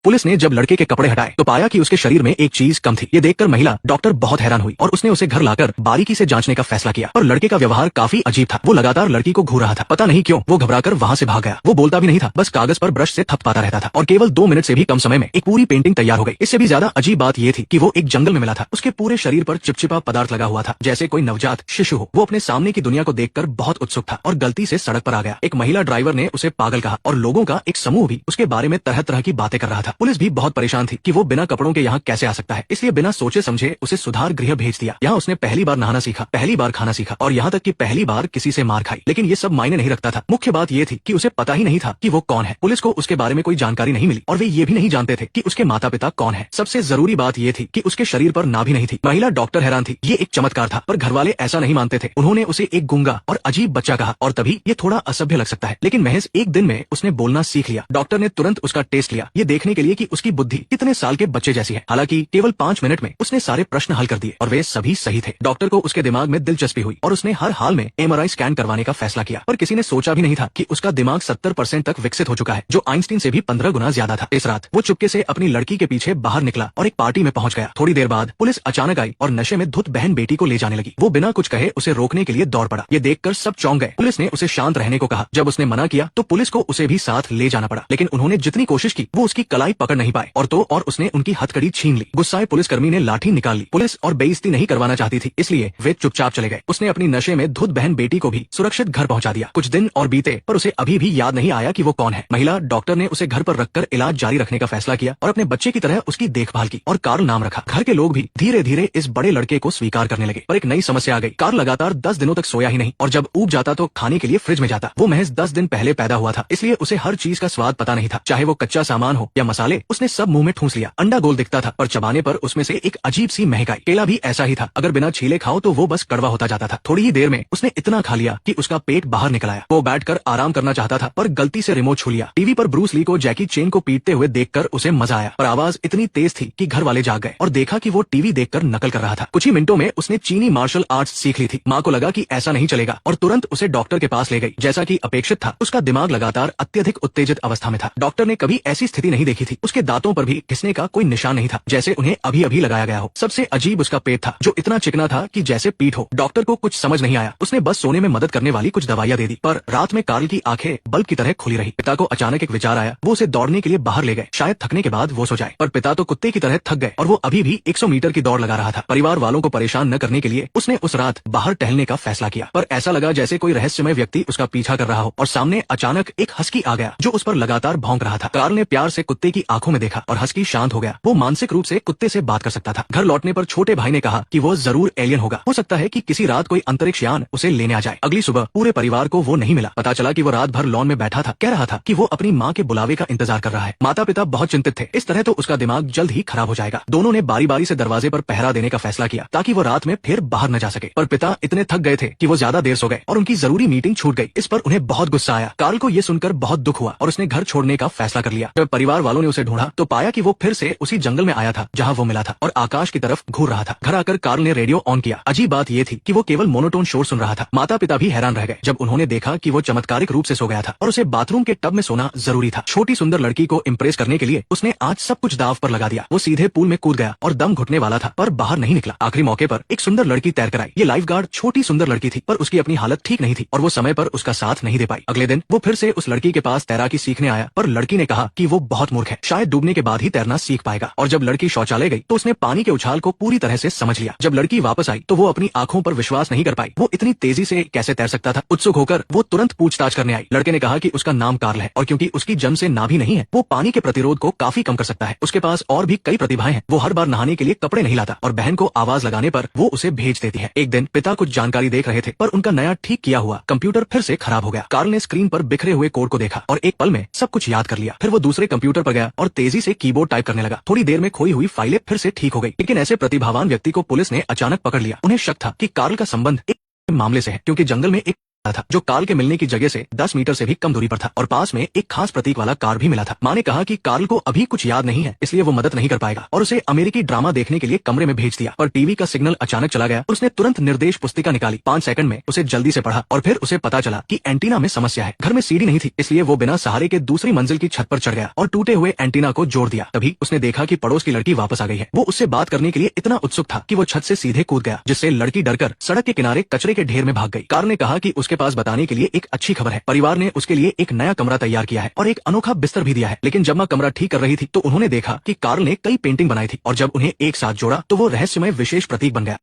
Police ने जब लड़के के कपड़े हटाए तो पाया कि उसके शरीर में एक चीज कम थी। ये देखकर महिला डॉक्टर बहुत हैरान हुई और उसने उसे घर लाकर बारीकी से जांचने का फैसला किया। पर लड़के का व्यवहार काफी अजीब था। वो लगातार लड़की को घूर रहा था। पता नहीं क्यों वो घबराकर वहां से भाग गया। वो बोलता भी नहीं था, बस कागज पर ब्रश से थपथपाता रहता था। और केवल 2 मिनट से भी कम समय में एक पूरी पेंटिंग तैयार हो गई। इससे भी ज्यादा अजीब बात ये थी कि वो एक जंगल में मिला था। उसके पूरे शरीर पर चिपचिपा पदार्थ लगा हुआ था, जैसे कोई नवजात शिशु हो। वो अपने सामने की दुनिया को देखकर बहुत उत्सुक था और गलती से सड़क पर आ गया। एक महिला ड्राइवर ने उसे पागल कहा और लोगों का एक समूह भी उसके बारे में तरह तरह की बातें कर रहा था। पुलिस भी बहुत परेशान थी कि वो बिना कपड़ों के यहाँ कैसे आ सकता है। इसलिए बिना सोचे समझे उसे सुधार गृह भेज दिया। यहाँ उसने पहली बार नहाना सीखा, पहली बार खाना सीखा और यहाँ तक कि पहली बार किसी से मार खाई। लेकिन ये सब मायने नहीं रखता था। मुख्य बात ये थी कि उसे पता ही नहीं था कि वो कौन है। पुलिस को उसके बारे में कोई जानकारी नहीं मिली और वे ये भी नहीं जानते थे कि उसके माता पिता कौन है। सबसे जरूरी बात ये थी कि उसके शरीर पर नाभि नहीं थी। महिला डॉक्टर हैरान थी। ये एक चमत्कार था, पर घरवाले ऐसा नहीं मानते थे। उन्होंने उसे एक गूंगा और अजीब बच्चा कहा और तभी ये थोड़ा असभ्य लग सकता है, लेकिन महज एक दिन में उसने बोलना सीख लिया। डॉक्टर ने तुरंत उसका टेस्ट लिया, ये देखने के लिए कि उसकी बुद्धि कितने साल के बच्चे जैसी है। हालांकि केवल 5 मिनट में उसने सारे प्रश्न हल कर दिए और वे सभी सही थे। डॉक्टर को उसके दिमाग में दिलचस्पी हुई और उसने हर हाल में MRI स्कैन करवाने का फैसला किया। पर किसी ने सोचा भी नहीं था कि उसका दिमाग 70% तक विकसित हो चुका है, जो आइंस्टीन से भी 15 गुना ज्यादा था। इस रात वो चुपके से अपनी लड़की के पीछे बाहर निकला और एक पार्टी में पहुंच गया। थोड़ी देर बाद पुलिस अचानक आई और नशे में धुत बहन बेटी को ले जाने लगी। वो बिना कुछ कहे उसे रोकने के लिए दौड़ पड़ा। ये देखकर सब चौंक गए। पुलिस ने उसे शांत रहने को कहा। जब उसने मना किया तो पुलिस को उसे भी साथ ले जाना पड़ा, लेकिन उन्होंने जितनी कोशिश की वो उसकी कलाई पकड़ नहीं पाए और उसने उनकी हथकड़ी छीन ली। गुस्साए पुलिसकर्मी ने लाठी निकाल ली। पुलिस और बेइज्जती नहीं करवाना चाहती थी, इसलिए वे चुपचाप चले गए। उसने अपनी नशे में धुत बहन बेटी को भी सुरक्षित घर पहुंचा दिया। कुछ दिन और बीते पर उसे अभी भी याद नहीं आया कि वो कौन है। महिला डॉक्टर ने उसे घर पर रखकर इलाज जारी रखने का फैसला किया और अपने बच्चे की तरह उसकी देखभाल की और कार्ल नाम रखा। घर के लोग भी धीरे धीरे इस बड़े लड़के को स्वीकार करने लगे। पर एक नई समस्या आ गई। कार्ल लगातार 10 दिनों तक सोया ही नहीं और जब ऊब जाता तो खाने के लिए फ्रिज में जाता। वो महज 10 दिन पहले पैदा हुआ था, इसलिए उसे हर चीज का स्वाद पता नहीं था, चाहे वो कच्चा सामान हो या मसाले। उसने सब मुंह में ठूंस लिया। अंडा गोल दिखता था पर चबाने पर उसमें से एक अजीब सी महक आई। केला भी ऐसा ही था, अगर बिना छीले खाओ तो वो बस कड़वा होता जाता था। थोड़ी ही देर में उसने इतना खा लिया कि उसका पेट बाहर निकल आया। वो बैठकर आराम करना चाहता था पर गलती से रिमोट छू लिया। टीवी पर ब्रूस ली को जैकी चेन को पीटते हुए देखकर उसे मजा आया, पर आवाज इतनी तेज थी कि घर वाले जाग गए और देखा कि वो टीवी देखकर नकल कर रहा था। कुछ ही मिनटों में उसने चीनी मार्शल आर्ट्स सीख ली थी। माँ को लगा कि ऐसा नहीं चलेगा और तुरंत उसे डॉक्टर के पास ले गई। जैसा कि अपेक्षित था, उसका दिमाग लगातार अत्यधिक उत्तेजित अवस्था में था। डॉक्टर ने कभी ऐसी स्थिति नहीं देखी थी। उसके दांतों पर भी घिसने का कोई निशान नहीं था, जैसे उन्हें अभी अभी लगाया गया हो। सबसे अजीब उसका पेट था, जो इतना चिकना था कि जैसे पीठ हो। डॉक्टर को कुछ समझ नहीं आया। उसने बस सोने में मदद करने वाली कुछ दवाइयां दे दी, पर रात में कार्ल की आंखें बल्ब की तरह खुली रही। पिता को अचानक एक विचार आया। वो उसे दौड़ने के लिए बाहर ले गए, शायद थकने के बाद वो सो जाए। पर पिता तो कुत्ते की तरह थक गए और वो अभी भी 100 मीटर की दौड़ लगा रहा था। परिवार वालों को परेशान न करने के लिए उसने उस रात बाहर टहलने का फैसला किया, पर ऐसा लगा जैसे कोई रहस्यमय व्यक्ति उसका पीछा कर रहा हो और सामने अचानक एक हस्की आ गया जो उस पर लगातार भौंक रहा था। कार्ल ने प्यार से कुत्ते की आंखों में देखा और हस्की शांत हो गया। वो मानसिक रूप से कुत्ते से बात कर सकता था। घर लौटने पर छोटे भाई ने कहा कि वो जरूर एलियन होगा। हो सकता है कि किसी रात कोई अंतरिक्ष यान उसे लेने आ जाए। अगली सुबह पूरे परिवार को वो नहीं मिला। पता चला कि वो रात भर लॉन में बैठा था, कह रहा था कि वो अपनी माँ के बुलावे का इंतजार कर रहा है। माता पिता बहुत चिंतित थे, इस तरह तो उसका दिमाग जल्द ही खराब हो जाएगा। दोनों ने बारी बारी से दरवाजे पर पहरा देने का फैसला किया ताकि वो रात में फिर बाहर न जा सके। पर पिता इतने थक गए थे कि वो ज्यादा देर सो गए और उनकी जरूरी मीटिंग छूट गई। इस पर उन्हें बहुत गुस्सा आया। कार्ल को ये सुनकर बहुत दुख हुआ और उसने घर छोड़ने का फैसला कर लिया। जब परिवार वालों ने उसे ढूंढा तो पाया कि वो फिर से उसी जंगल में आया था जहाँ वो मिला था और आकाश की तरफ घूर रहा था। घर आकर कार्ल ने रेडियो ऑन किया। अजीब बात ये थी कि वो केवल मोनोटोन शोर सुन रहा था। माता पिता भी हैरान रह गए जब उन्होंने देखा कि वो चमत्कारिक रूप से सो गया था और उसे बाथरूम के टब में सोना जरूरी था। छोटी सुंदर लड़की को इम्प्रेस करने के लिए उसने आज सब कुछ दाव पर लगा दिया। वो सीधे पूल में कूद गया और दम घुटने वाला था पर बाहर नहीं निकला। आखिरी मौके पर एक सुंदर लड़की तैर कर आई। ये लाइफ गार्ड छोटी सुंदर लड़की थी, पर उसकी अपनी हालत ठीक नहीं थी और वो समय पर उसका साथ नहीं दे पाई। अगले दिन वो फिर से उस लड़की के पास तैराकी सीखने आया, पर लड़की ने कहा कि वो बहुत मूर्ख है, शायद डूबने के बाद ही तैरना सीख पाएगा। और जब लड़की शौचालय गई तो उसने पानी के उछाल को पूरी तरह से समझ लिया। जब लड़की वापस आई तो वो अपनी आंखों पर विश्वास नहीं कर पाई। वो इतनी तेजी से कैसे तैर सकता था। उत्सुक होकर वो तुरंत पूछताछ करने आई। लड़के ने कहा कि उसका नाम कार्ल है और क्योंकि उसकी जन्म से नाभि नहीं है, वो पानी के प्रतिरोध को काफी कम कर सकता है। उसके पास और भी कई प्रतिभाएं हैं। वो हर बार नहाने के लिए कपड़े नहीं लाता और बहन को आवाज लगाने पर वो उसे भेज देती है। एक दिन पिता कुछ जानकारी देख रहे थे, पर उनका नया ठीक किया हुआ कंप्यूटर फिर से खराब हो गया। कार्ल ने स्क्रीन पर बिखरे हुए कोड को देखा और एक पल में सब कुछ याद कर लिया। फिर वो दूसरे कंप्यूटर पर गया और तेजी से कीबोर्ड टाइप करने लगा। थोड़ी देर में खोई हुई फाइलें फिर से ठीक हो गई। लेकिन ऐसे प्रतिभावान व्यक्ति को पुलिस ने अचानक पकड़ लिया। उन्हें शक था कि कार्ल का संबंध एक मामले से है, क्योंकि जंगल में एक था जो कार्ल के मिलने की जगह से 10 मीटर से भी कम दूरी पर था और पास में एक खास प्रतीक वाला कार भी मिला था। माँ ने कहा कि कार्ल को अभी कुछ याद नहीं है, इसलिए वो मदद नहीं कर पाएगा और उसे अमेरिकी ड्रामा देखने के लिए कमरे में भेज दिया। पर टीवी का सिग्नल अचानक चला गया और उसने तुरंत निर्देश पुस्तिका निकाली। 5 सेकंड में उसे जल्दी से पढ़ा और फिर उसे पता चला कि एंटीना में समस्या है। घर में सीढ़ी नहीं थी, इसलिए वो बिना सहारे के दूसरी मंजिल की छत पर चढ़ गया और टूटे हुए एंटीना को जोड़ दिया। तभी उसने देखा कि पड़ोस की लड़की वापस आ गई है। वो उससे बात करने के लिए इतना उत्सुक था कि वो छत से सीधे कूद गया, जिससे लड़की डरकर सड़क के किनारे कचरे के ढेर में भाग गई। कार्ल ने कहा कि उसके पास बताने के लिए एक अच्छी खबर है। परिवार ने उसके लिए एक नया कमरा तैयार किया है और एक अनोखा बिस्तर भी दिया है। लेकिन जब माँ कमरा ठीक कर रही थी तो उन्होंने देखा कि कार्ल ने कई पेंटिंग बनाई थी और जब उन्हें एक साथ जोड़ा तो वो रहस्यमय विशेष प्रतीक बन गया।